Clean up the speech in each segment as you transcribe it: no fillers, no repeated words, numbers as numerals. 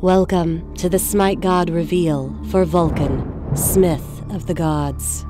Welcome to the Smite God reveal for Vulcan, Smith of the Gods.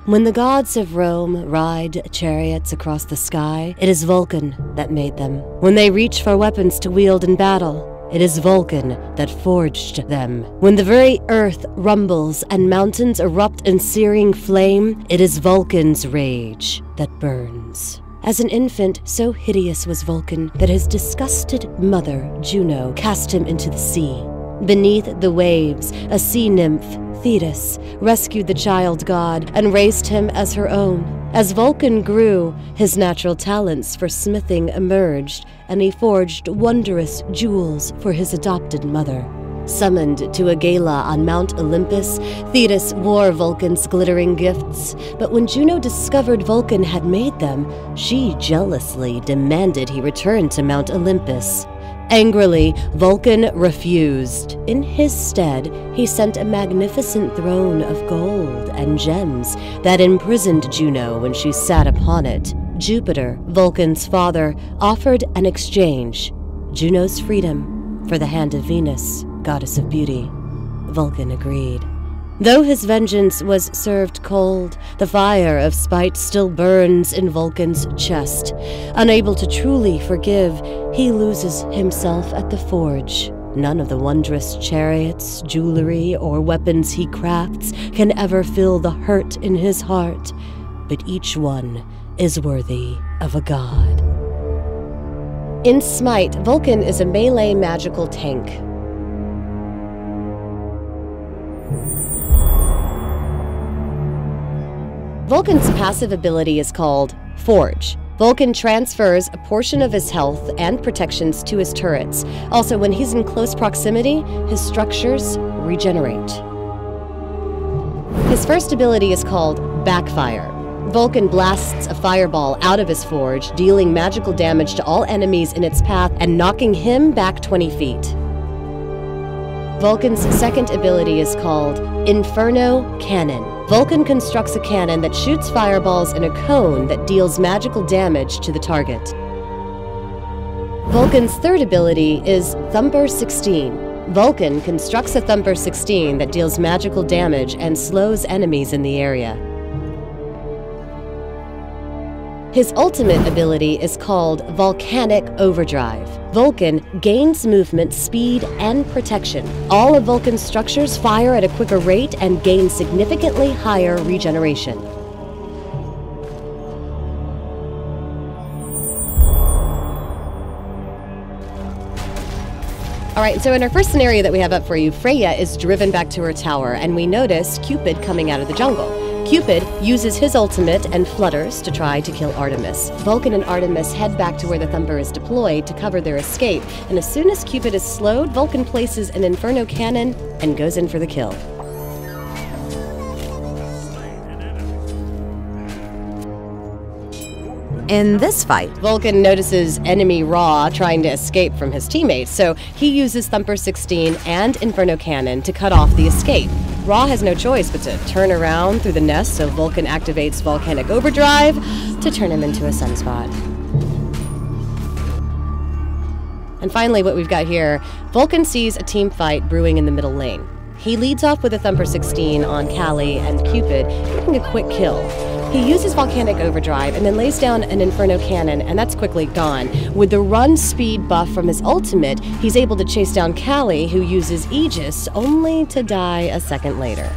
When the gods of Rome ride chariots across the sky, it is Vulcan that made them. When they reach for weapons to wield in battle, it is Vulcan that forged them. When the very earth rumbles and mountains erupt in searing flame, it is Vulcan's rage that burns. As an infant, so hideous was Vulcan that his disgusted mother, Juno, cast him into the sea. Beneath the waves, a sea nymph, Thetis, rescued the child god and raised him as her own. As Vulcan grew, his natural talents for smithing emerged, and he forged wondrous jewels for his adopted mother. Summoned to a gala on Mount Olympus, Thetis wore Vulcan's glittering gifts, but when Juno discovered Vulcan had made them, she jealously demanded he return to Mount Olympus. Angrily, Vulcan refused. In his stead, he sent a magnificent throne of gold and gems that imprisoned Juno when she sat upon it. Jupiter, Vulcan's father, offered an exchange: Juno's freedom for the hand of Venus, goddess of beauty. Vulcan agreed. Though his vengeance was served cold, the fire of spite still burns in Vulcan's chest. Unable to truly forgive, he loses himself at the forge. None of the wondrous chariots, jewelry, or weapons he crafts can ever fill the hurt in his heart, but each one is worthy of a god. In Smite, Vulcan is a melee magical tank. Vulcan's passive ability is called Forge. Vulcan transfers a portion of his health and protections to his turrets. Also, when he's in close proximity, his structures regenerate. His first ability is called Backfire. Vulcan blasts a fireball out of his forge, dealing magical damage to all enemies in its path and knocking him back 20 feet. Vulcan's second ability is called Inferno Cannon. Vulcan constructs a cannon that shoots fireballs in a cone that deals magical damage to the target. Vulcan's third ability is Thumper 16. Vulcan constructs a Thumper 16 that deals magical damage and slows enemies in the area. His ultimate ability is called Volcanic Overdrive. Vulcan gains movement, speed, and protection. All of Vulcan's structures fire at a quicker rate and gain significantly higher regeneration. All right, so in our first scenario that we have up for you, Freya is driven back to her tower, and we notice Cupid coming out of the jungle. Cupid uses his ultimate and flutters to try to kill Artemis. Vulcan and Artemis head back to where the Thumper is deployed to cover their escape, and as soon as Cupid is slowed, Vulcan places an Inferno Cannon and goes in for the kill. In this fight, Vulcan notices enemy Ra trying to escape from his teammates, so he uses Thumper 16 and Inferno Cannon to cut off the escape. Ra has no choice but to turn around through the nest, so Vulcan activates Volcanic Overdrive to turn him into a sunspot. And finally, what we've got here, Vulcan sees a team fight brewing in the middle lane. He leads off with a Thumper 16 on Callie and Cupid, getting a quick kill. He uses Volcanic Overdrive and then lays down an Inferno Cannon, and that's quickly gone. With the run speed buff from his ultimate, he's able to chase down Callie, who uses Aegis, only to die a second later.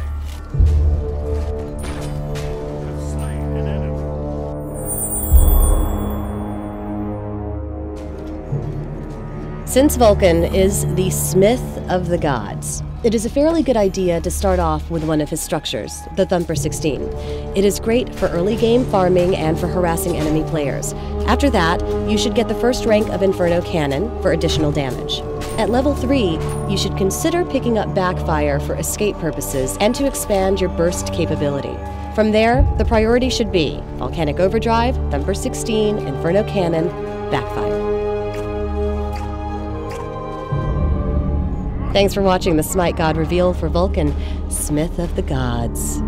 Since Vulcan is the Smith of the Gods, it is a fairly good idea to start off with one of his structures, the Thumper 16. It is great for early game farming and for harassing enemy players. After that, you should get the first rank of Inferno Cannon for additional damage. At level 3, you should consider picking up Backfire for escape purposes and to expand your burst capability. From there, the priority should be Volcanic Overdrive, Thumper 16, Inferno Cannon, Backfire. Thanks for watching the Smite God reveal for Vulcan, Smith of the Gods.